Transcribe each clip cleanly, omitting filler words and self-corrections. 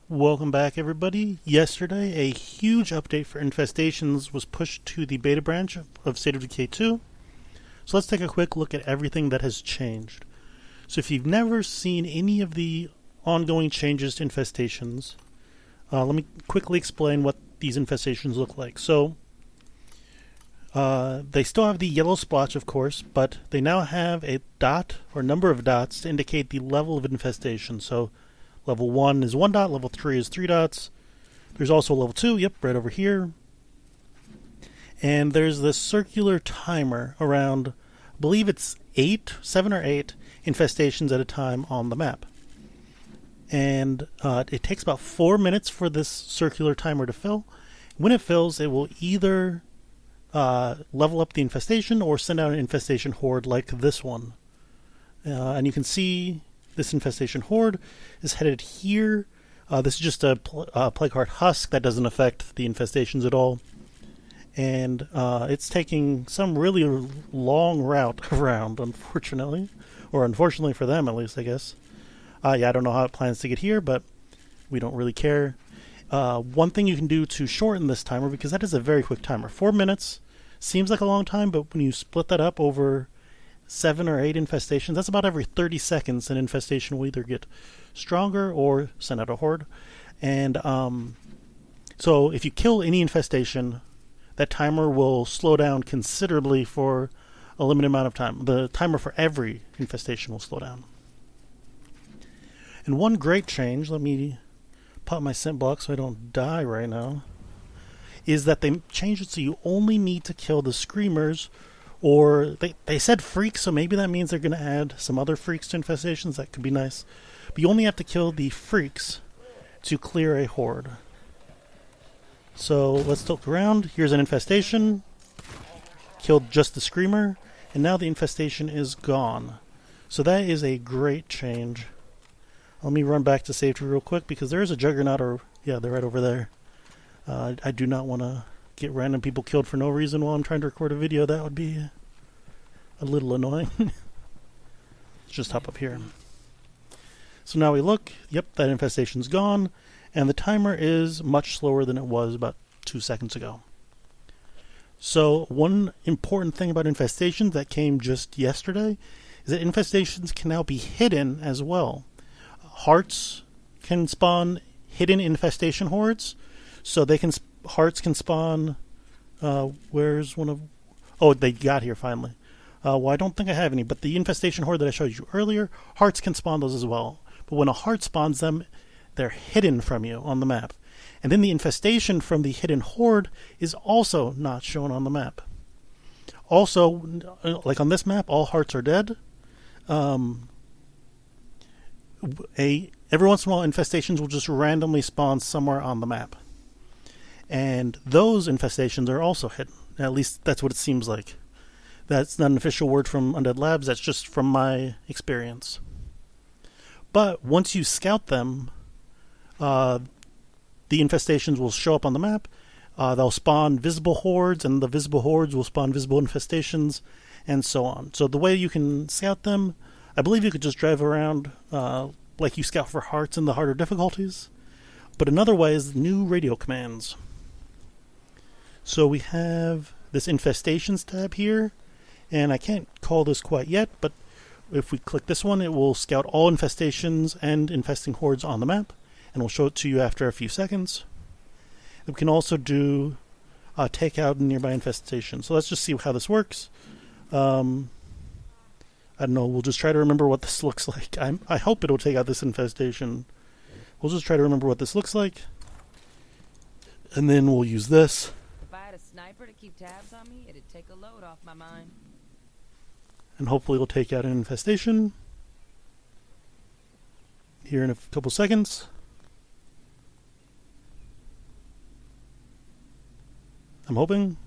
Welcome back, everybody. Yesterday, a huge update for Infestations was pushed to the beta branch of State of Decay 2. So let's take a quick look at everything that has changed. So if you've never seen any of the ongoing changes to Infestations, let me quickly explain what these Infestations look like. So they still have the yellow splotch, of course, but they now have a dot or number of dots to indicate the level of infestation. So level 1 is 1 dot, level 3 is 3 dots. There's also level 2, yep, right over here. And there's this circular timer around, I believe it's 7 or 8 infestations at a time on the map. And it takes about 4 minutes for this circular timer to fill. When it fills, it will either level up the infestation or send out an infestation horde like this one. And you can see this infestation horde is headed here. This is just a plague heart husk that doesn't affect the infestations at all. And it's taking some really long route around, unfortunately. Or unfortunately for them, at least, I guess. Yeah, I don't know how it plans to get here, but we don't really care. One thing you can do to shorten this timer, because that is a very quick timer. 4 minutes seems like a long time, but when you split that up over 7 or 8 infestations, that's about every 30 seconds an infestation will either get stronger or send out a horde. And so if you kill any infestation, that timer will slow down considerably for a limited amount of time. The timer for every infestation will slow down. And one great change, let me pop my scent block so I don't die right now, is that they changed it so you only need to kill the screamers, or they said freaks, so maybe that means they're going to add some other freaks to infestations. That could be nice. But you only have to kill the freaks to clear a horde. So let's look around. Here's an infestation. Killed just the screamer. And now the infestation is gone. So that is a great change. Let me run back to safety real quick because there is a juggernaut, or yeah, they're right over there. I do not want to get random people killed for no reason while I'm trying to record a video. That would be a little annoying. Let's just hop up here. So now we look. Yep, that infestation's gone. And the timer is much slower than it was about 2 seconds ago. So one important thing about infestations that came just yesterday is that infestations can now be hidden as well. Hearts can spawn hidden infestation hordes. So they can hearts can spawn. Where's one of? Oh, they got here finally. Well, I don't think I have any, but the infestation horde that I showed you earlier, hearts can spawn those as well. But when a heart spawns them, they're hidden from you on the map. And then the infestation from the hidden horde is also not shown on the map. Also, like on this map, all hearts are dead. Every once in a while, infestations will just randomly spawn somewhere on the map. And those infestations are also hidden. At least that's what it seems like. That's not an official word from Undead Labs. That's just from my experience. But once you scout them, the infestations will show up on the map. They'll spawn visible hordes, and the visible hordes will spawn visible infestations, and so on. So the way you can scout them, I believe you could just drive around like you scout for hearts in the harder difficulties. But another way is new radio commands. So we have this Infestations tab here, and I can't call this quite yet, but if we click this one, it will scout all infestations and infesting hordes on the map, and we'll show it to you after a few seconds. We can also do take out a nearby infestation. So let's just see how this works. I don't know, we'll just try to remember what this looks like. I hope it'll take out this infestation. We'll just try to remember what this looks like. And then we'll use this. If I had a sniper to keep tabs on me, it'd take a load off my mind. And hopefully it'll take out an infestation. Here in a couple seconds. I'm hoping.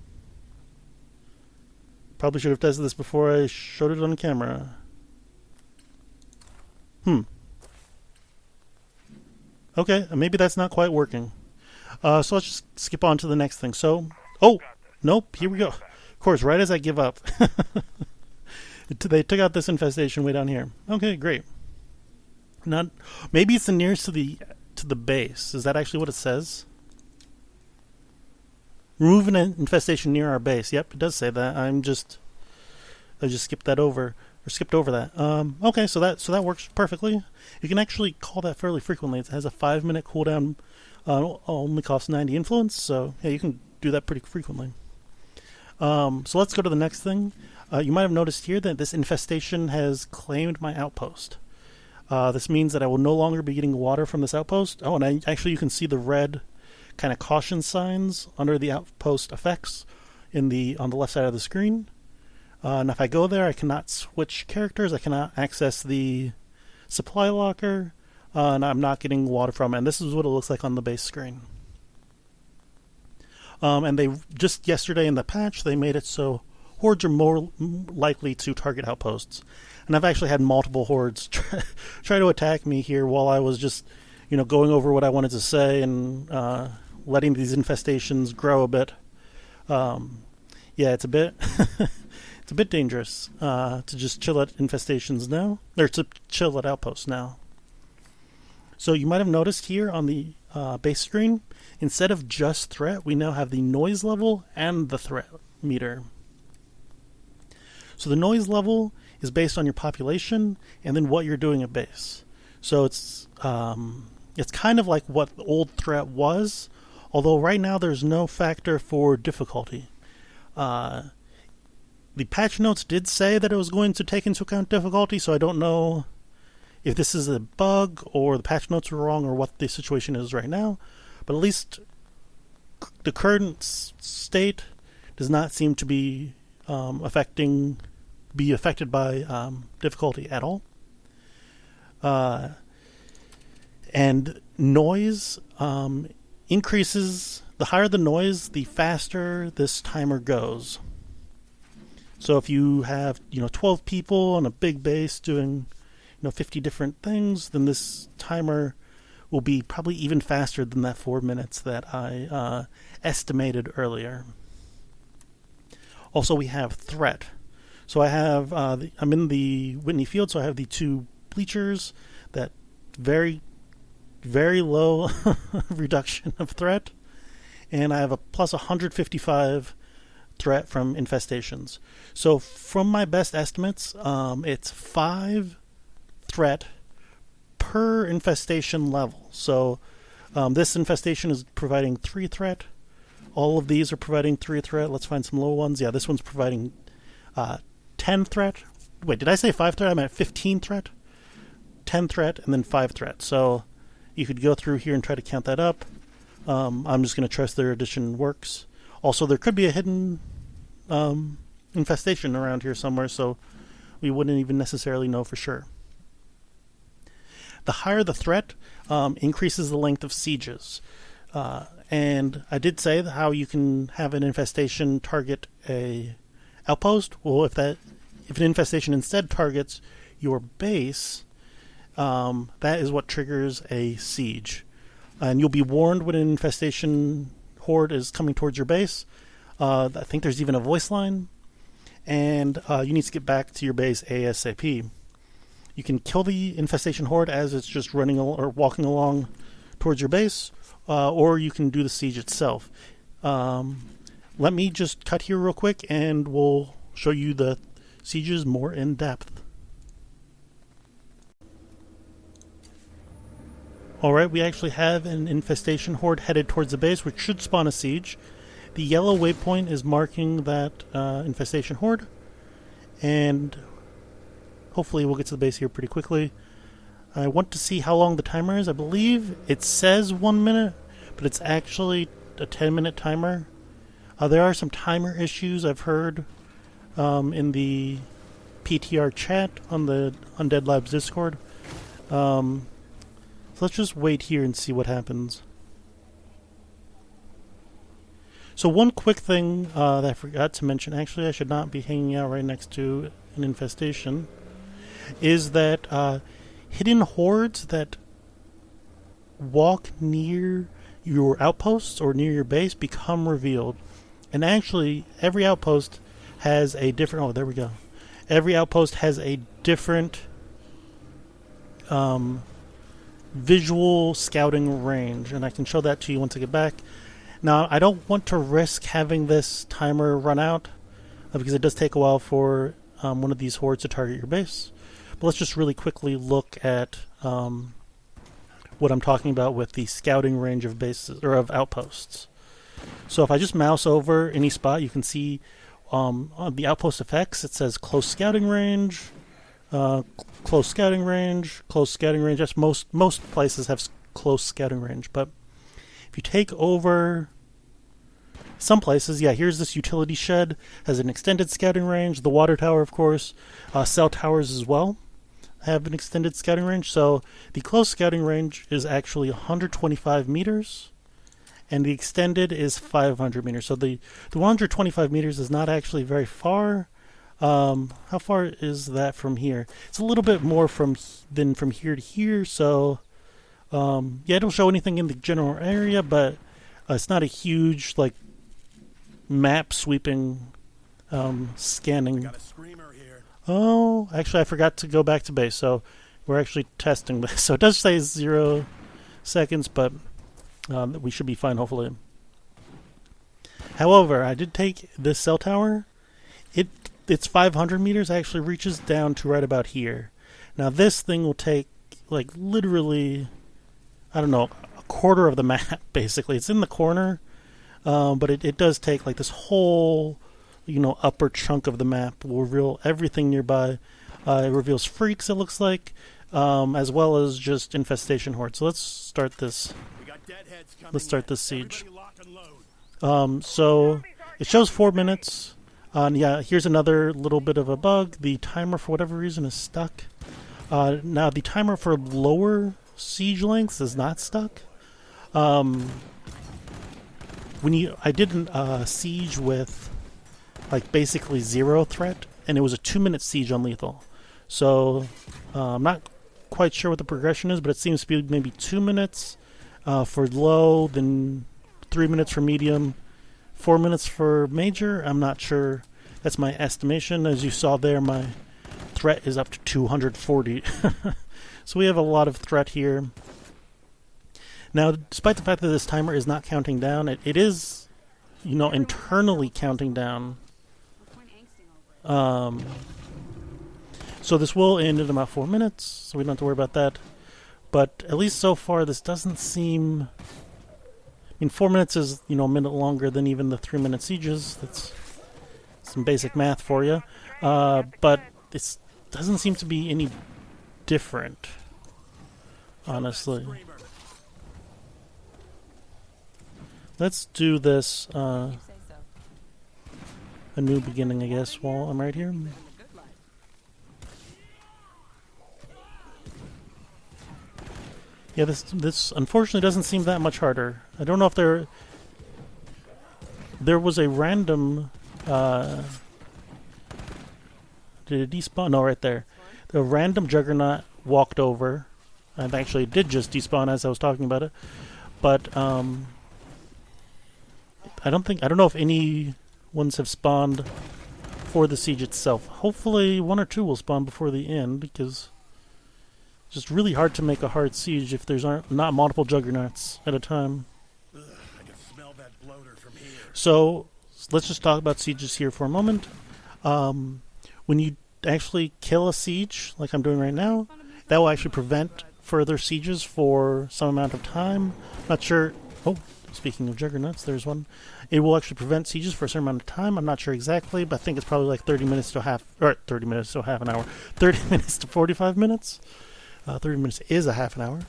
Probably should have tested this before I showed it on camera. Okay, maybe that's not quite working. So let's just skip on to the next thing. So, oh, nope, here we go. Of course, right as I give up. They took out this infestation way down here. Okay, great. Not maybe it's the nearest to to the base. Is that actually what it says? Remove an infestation near our base. Yep, it does say that. I just skipped that over, or skipped over that. Okay, so that works perfectly. You can actually call that fairly frequently. It has a 5-minute cooldown, only costs 90 influence, so yeah, you can do that pretty frequently. So let's go to the next thing. You might have noticed here that this infestation has claimed my outpost. This means that I will no longer be getting water from this outpost. Oh, and actually you can see the red kind of caution signs under the outpost effects on the left side of the screen. And if I go there, I cannot switch characters. I cannot access the supply locker, and I'm not getting water from it. And this is what it looks like on the base screen. And they just yesterday in the patch, they made it so hordes are more likely to target outposts. And I've actually had multiple hordes try to attack me here while I was just, going over what I wanted to say and letting these infestations grow a bit. Yeah, it's a bit it's a bit dangerous to just chill at infestations now, or to chill at outposts now. So you might have noticed here on the base screen, instead of just threat, we now have the noise level and the threat meter. So the noise level is based on your population and then what you're doing at base. So it's kind of like what the old threat was, although right now there's no factor for difficulty. The patch notes did say that it was going to take into account difficulty, so I don't know if this is a bug or the patch notes were wrong or what the situation is right now. But at least the current state does not seem to be affected by difficulty at all. And noise increases. The higher the noise, the faster this timer goes. So if you have 12 people on a big base doing 50 different things, then this timer will be probably even faster than that 4 minutes that I estimated earlier. Also, we have threat. So I have I'm in the Whitney field, so I have the 2 bleachers, that very, very low reduction of threat, and I have a plus 155 threat from infestations. So from my best estimates, it's 5 threat per infestation level. So this infestation is providing 3 threat. All of these are providing 3 threat. Let's find some low ones. Yeah, this one's providing 10 threat. Wait, did I say 5 threat? I meant 15 threat. 10 threat and then 5 threat. So you could go through here and try to count that up. I'm just going to trust their addition works. Also, there could be a hidden infestation around here somewhere, so we wouldn't even necessarily know for sure. The higher the threat, increases the length of sieges. And I did say how you can have an infestation target a outpost. Well, if an infestation instead targets your base, that is what triggers a siege. And you'll be warned when an infestation horde is coming towards your base. I think there's even a voice line, and you need to get back to your base ASAP. You can kill the infestation horde as it's just running or walking along towards your base, or you can do the siege itself. Let me just cut here real quick, and we'll show you the sieges more in depth. Alright, we actually have an infestation horde headed towards the base, which should spawn a siege. The yellow waypoint is marking that infestation horde, and hopefully we'll get to the base here pretty quickly. I want to see how long the timer is. I believe it says 1 minute, but it's actually a 10-minute timer. There are some timer issues I've heard in the PTR chat on the Undead Labs Discord. So let's just wait here and see what happens. So one quick thing that I forgot to mention, actually I should not be hanging out right next to an infestation, is that hidden hordes that walk near your outposts or near your base become revealed. And actually, every outpost has a different... Oh, there we go. Every outpost has a different visual scouting range, and I can show that to you once I get back. Now, I don't want to risk having this timer run out because it does take a while for one of these hordes to target your base. But let's just really quickly look at what I'm talking about with the scouting range of bases or of outposts. So if I just mouse over any spot, you can see on the outpost effects it says close scouting range, close scouting range, close scouting range. That's most places have close scouting range, but if you take over some places, yeah, here's this utility shed, has an extended scouting range. The water tower, of course, cell towers as well have an extended scouting range. So the close scouting range is actually 125 meters, and the extended is 500 meters. So the 125 meters is not actually very far. How far is that from here? It's a little bit more than from here to here. So yeah, I don't show anything in the general area, but it's not a huge like map sweeping scanning. Got a screamer here. Oh, actually, I forgot to go back to base, so we're actually testing this. So it does say 0 seconds, but we should be fine, hopefully. However, I did take this cell tower. It's 500 meters. Actually reaches down to right about here. Now this thing will take like literally, I don't know, a quarter of the map. Basically, it's in the corner, but it does take like this whole, upper chunk of the map. Will reveal everything nearby. It reveals freaks, it looks like, as well as just infestation hordes. So let's start this. Let's start this siege. So it shows 4 minutes. Yeah, here's another little bit of a bug. The timer, for whatever reason, is stuck. Now the timer for lower siege lengths is not stuck. I did a siege with like basically 0 threat, and it was a 2-minute siege on lethal. So I'm not quite sure what the progression is, but it seems to be maybe 2 minutes for low, then 3 minutes for medium, 4 minutes for major. I'm not sure. That's my estimation. As you saw there, my threat is up to 240. So we have a lot of threat here. Now, despite the fact that this timer is not counting down, it is, internally counting down. So this will end in about 4 minutes, so we don't have to worry about that. But at least so far, this doesn't seem... 4 minutes is, a minute longer than even the 3-minute sieges. That's some basic math for you. But it doesn't seem to be any different, honestly. Let's do this, a new beginning, I guess, while I'm right here. Yeah, this unfortunately doesn't seem that much harder. I don't know if there was a random... did it despawn? No, right there. The random Juggernaut walked over. And actually, it did just despawn as I was talking about it. But I don't know if any ones have spawned for the siege itself. Hopefully, 1 or 2 will spawn before the end, because it's just really hard to make a hard siege if there's not multiple Juggernauts at a time. Ugh, I can smell that bloater from here. So let's just talk about sieges here for a moment. When you actually kill a siege, like I'm doing right now, that will actually prevent further sieges for some amount of time. Not sure. Oh, speaking of Juggernauts, there's one. It will actually prevent sieges for a certain amount of time. I'm not sure exactly, but I think it's probably like 30 minutes to half an hour. 30 minutes to 45 minutes. 30 minutes is a half an hour.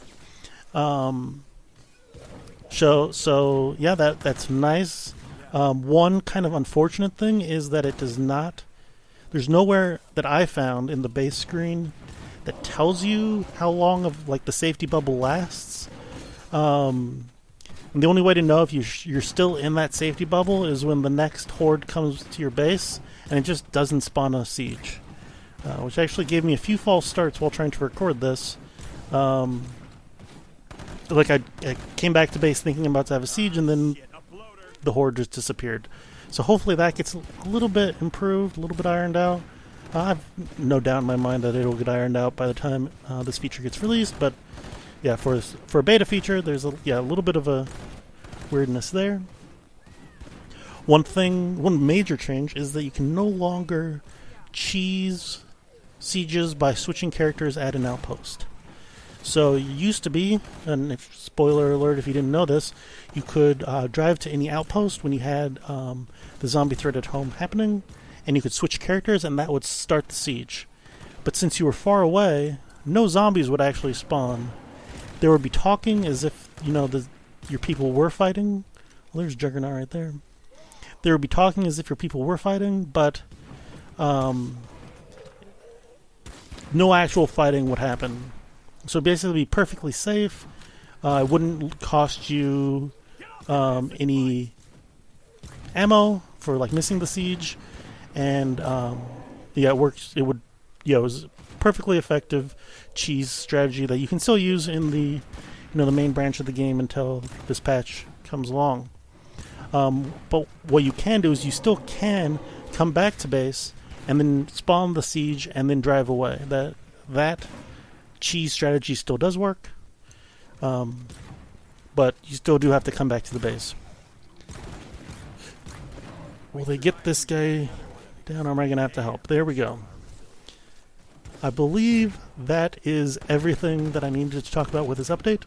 So yeah, that's nice. One kind of unfortunate thing is that it does not... There's nowhere that I found in the base screen that tells you how long of the safety bubble lasts. And the only way to know if you're still in that safety bubble is when the next horde comes to your base and it just doesn't spawn a siege. Which actually gave me a few false starts while trying to record this. I came back to base thinking I'm about to have a siege, and then the horde just disappeared. So hopefully that gets a little bit improved, a little bit ironed out. I have no doubt in my mind that it'll get ironed out by the time this feature gets released, but yeah, for a beta feature, there's a little bit of a weirdness there. One major change is that you can no longer cheese sieges by switching characters at an outpost. So it used to be, and spoiler alert if you didn't know this, you could drive to any outpost when you had the zombie threat at home happening, and you could switch characters, and that would start the siege. But since you were far away, no zombies would actually spawn. There would be talking as if, your people were fighting. Well, there's Juggernaut right there. There would be talking as if your people were fighting, but no actual fighting would happen. So basically be perfectly safe. It wouldn't cost you any ammo for missing the siege, and it works. It was perfectly effective cheese strategy that you can still use in the the main branch of the game until this patch comes along. But what you can do is you still can come back to base and then spawn the siege and then drive away. That cheese strategy still does work, but you still do have to come back to the base. Will they get this guy down, or am I going to have to help? There we go. I believe that is everything that I needed to talk about with this update.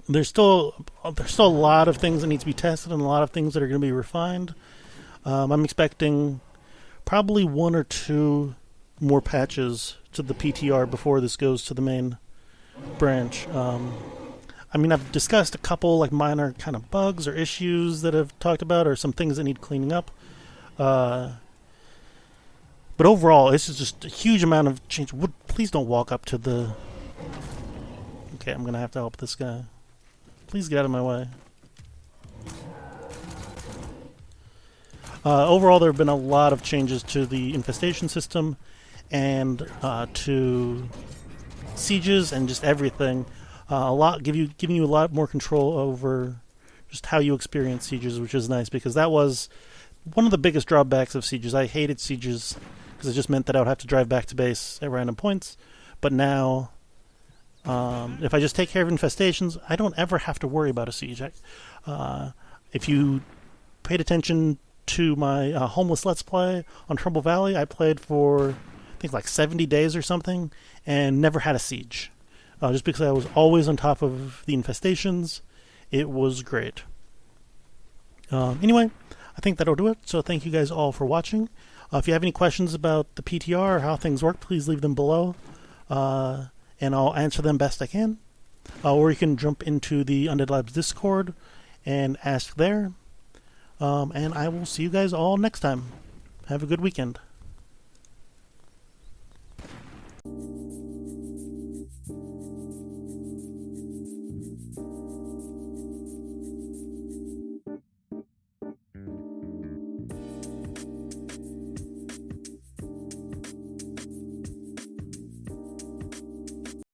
There's still a lot of things that need to be tested and a lot of things that are going to be refined. I'm expecting probably 1 or 2 more patches to the PTR before this goes to the main branch. I've discussed a couple minor kind of bugs or issues that I've talked about, or some things that need cleaning up. But overall, this is just a huge amount of change. Please don't walk up to the... Okay, I'm going to have to help this guy. Please get out of my way. Overall, there have been a lot of changes to the infestation system and to sieges and just everything. Giving you a lot more control over just how you experience sieges, which is nice, because that was one of the biggest drawbacks of sieges. I hated sieges because it just meant that I would have to drive back to base at random points. But now, if I just take care of infestations, I don't ever have to worry about a siege. If you paid attention to my homeless Let's Play on Trumbull Valley, I played for, I think, 70 days or something, and never had a siege. Just because I was always on top of the infestations. It was great. Anyway, I think that'll do it. So thank you guys all for watching. If you have any questions about the PTR or how things work, please leave them below, and I'll answer them best I can. Or you can jump into the Undead Labs Discord and ask there. And I will see you guys all next time. Have a good weekend.